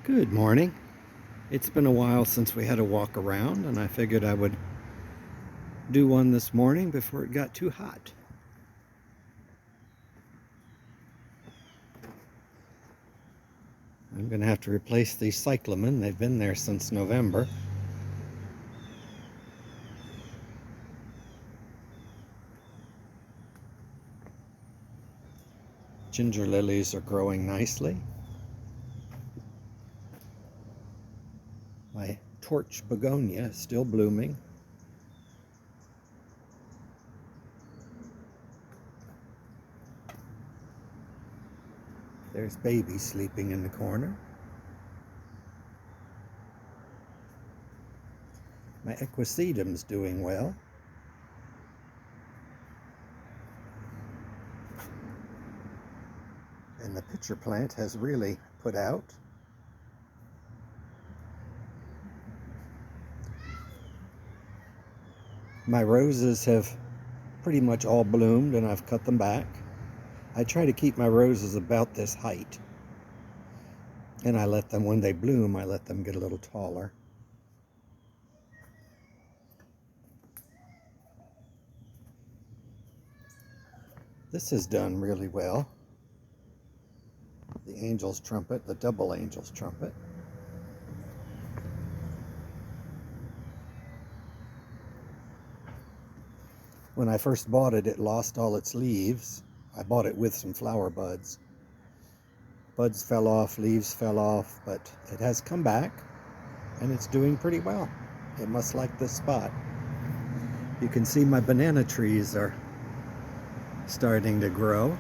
Good morning. It's been a while since we had a walk around, and I figured I would do one this morning before it got too hot. I'm going to have to replace these cyclamen. They've been there since November. Ginger lilies are growing nicely. My torch begonia is still blooming. There's baby sleeping in the corner. My equisetum's doing well. And the pitcher plant has really put out. My roses have pretty much all bloomed, and I've cut them back. I try to keep my roses about this height, and I let them, when they bloom, I let them get a little taller. This has done really well. The angel's trumpet, the double angel's trumpet. When I first bought it, it lost all its leaves. I bought it with some flower buds. Buds fell off, leaves fell off, but it has come back, and it's doing pretty well. It must like this spot. You can see my banana trees are starting to grow.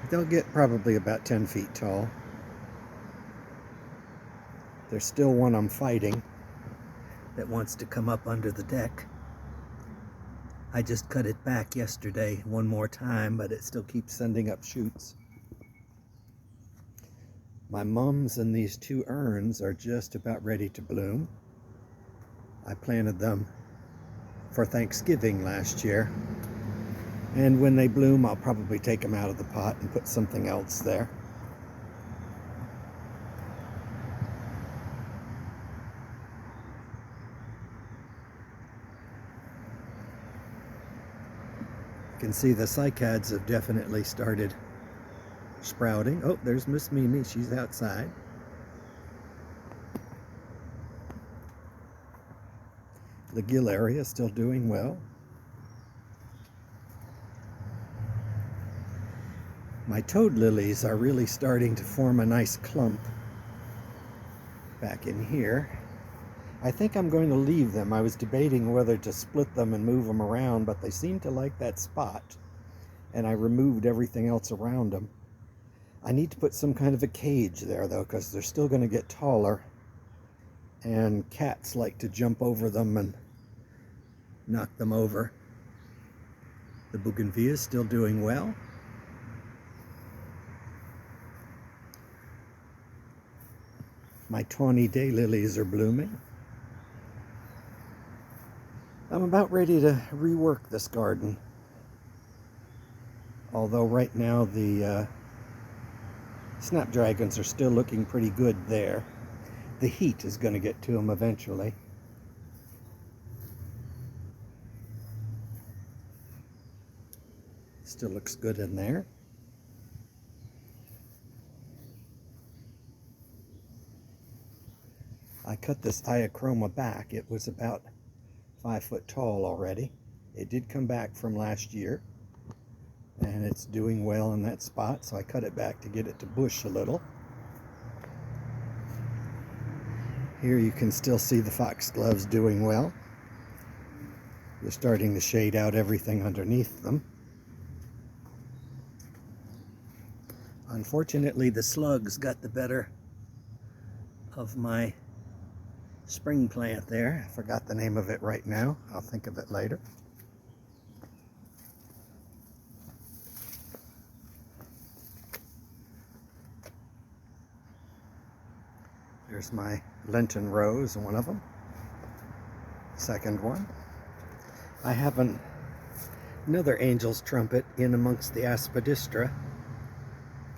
They'll get probably about 10 feet tall. There's still one I'm fighting that wants to come up under the deck. I just cut it back yesterday one more time, but it still keeps sending up shoots. My mums and these two urns are just about ready to bloom. I planted them for Thanksgiving last year, and when they bloom, I'll probably take them out of the pot and put something else there. You can see the cycads have definitely started sprouting. Oh, there's Miss Mimi. She's outside. The gill area is still doing well. My toad lilies are really starting to form a nice clump back in here. I think I'm going to leave them. I was debating whether to split them and move them around, but they seem to like that spot, and I removed everything else around them. I need to put some kind of a cage there, though, because they're still going to get taller, and cats like to jump over them and knock them over. The bougainvillea is still doing well. My tawny daylilies are blooming. I'm about ready to rework this garden. Although right now the snapdragons are still looking pretty good there. The heat is going to get to them eventually. Still looks good in there. I cut this iachroma back. It was about 5 foot tall already. It did come back from last year, and it's doing well in that spot, so I cut it back to get it to bush a little. Here you can still see the foxgloves doing well. They're starting to shade out everything underneath them. Unfortunately, the slugs got the better of my spring plant there. I forgot the name of it right now. I'll think of it later. There's my Lenten rose, one of them. Second one. I have another angel's trumpet in amongst the aspidistra.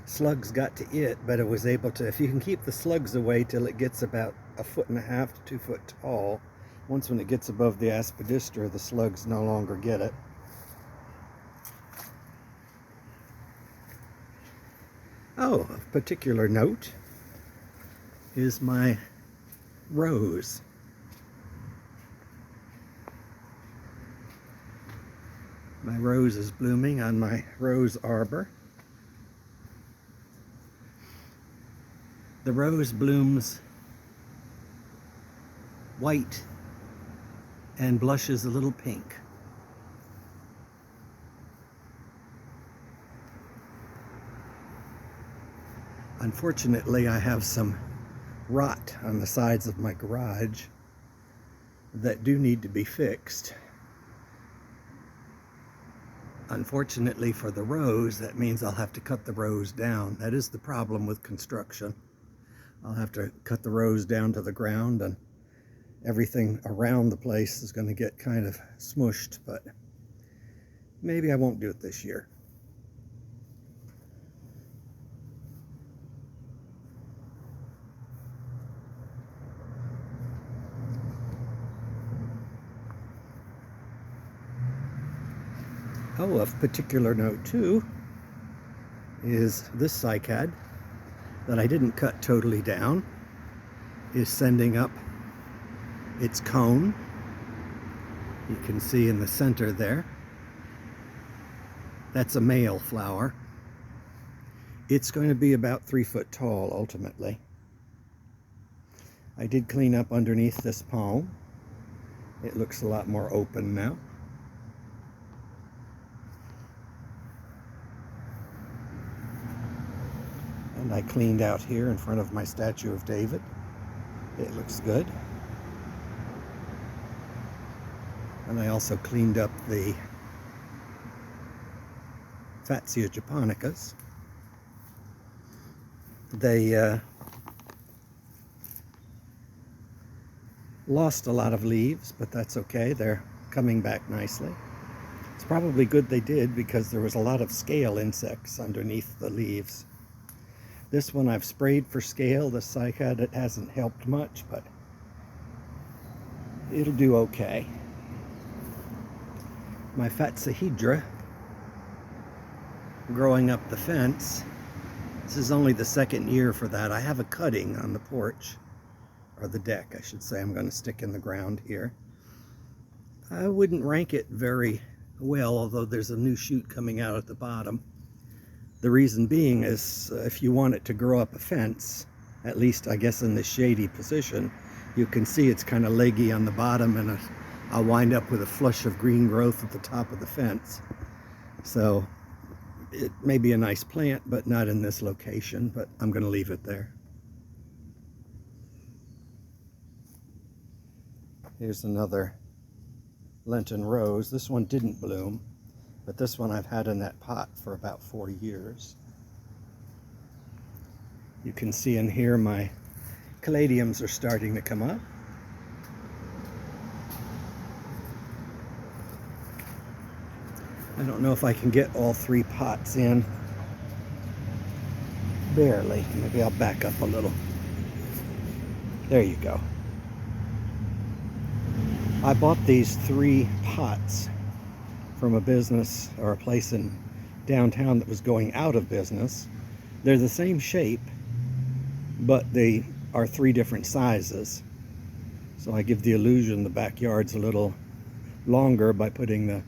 slugs got to it, but it was able to, if you can keep the slugs away till it gets about 1.5 to 2 foot tall, once when it gets above the aspidistra, the slugs no longer get it. Oh, of particular note is my rose. My rose is blooming on my rose arbor. The rose blooms white and blushes a little pink. Unfortunately, I have some rot on the sides of my garage that do need to be fixed. Unfortunately for the rose, that means I'll have to cut the rose down. That is the problem with construction. I'll have to cut the rose down to the ground, and everything around the place is going to get kind of smushed, but maybe I won't do it this year. Oh, of particular note too is this cycad that I didn't cut totally down is sending up its cone. You can see in the center there. That's a male flower. It's going to be about 3 foot tall ultimately. I did clean up underneath this palm. It looks a lot more open now. And I cleaned out here in front of my statue of David. It looks good. And I also cleaned up the Fatsia japonicas. They lost a lot of leaves, but that's okay. They're coming back nicely. It's probably good they did, because there was a lot of scale insects underneath the leaves. This one I've sprayed for scale. The cycad, it hasn't helped much, but it'll do okay. My Fatsahedra, growing up the fence, this is only the 2nd year for that. I have a cutting on the porch, or the deck, I should say. I'm going to stick in the ground here. I wouldn't rank it very well, although there's a new shoot coming out at the bottom. The reason being is if you want it to grow up a fence, at least I guess in this shady position, you can see it's kind of leggy on the bottom, and I'll wind up with a flush of green growth at the top of the fence. So it may be a nice plant, but not in this location, but I'm going to leave it there. Here's another Lenten rose. This one didn't bloom, but this one I've had in that pot for about 4 years. You can see in here my caladiums are starting to come up. I don't know if I can get all 3 pots in. Barely. Maybe I'll back up a little. There you go. I bought these 3 pots from a business or a place in downtown that was going out of business. They're the same shape, but they are 3 different sizes. So I give the illusion the backyard's a little longer by putting the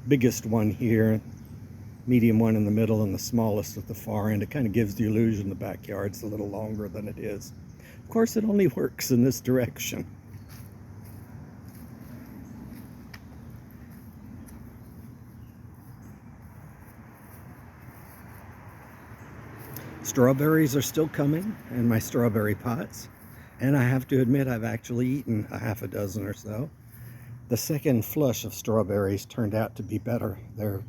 biggest one here, medium one in the middle, and the smallest at the far end. It kind of gives the illusion the backyard's a little longer than it is. Of course, it only works in this direction. Strawberries are still coming in my strawberry pots, and I have to admit I've actually eaten a half a dozen or so. The second flush of strawberries turned out to be better. They're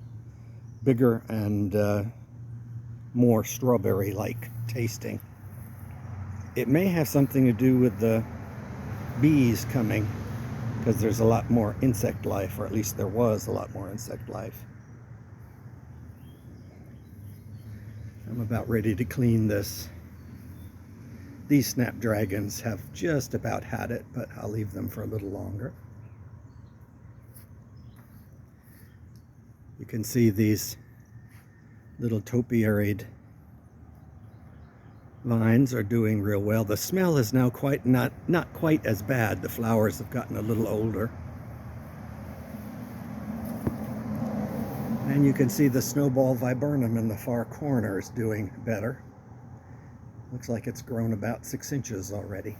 bigger and more strawberry-like tasting. It may have something to do with the bees coming, because there's a lot more insect life, or at least there was a lot more insect life. I'm about ready to clean this. These snapdragons have just about had it, but I'll leave them for a little longer. You can see these little topiaried vines are doing real well. The smell is now not quite as bad. The flowers have gotten a little older. And you can see the snowball viburnum in the far corner is doing better. Looks like it's grown about 6 inches already.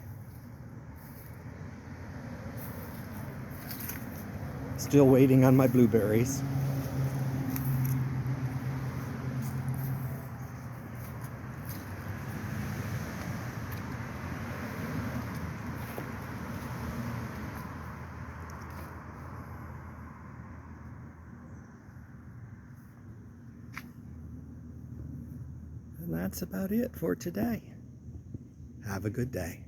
Still waiting on my blueberries. And that's about it for today. Have a good day.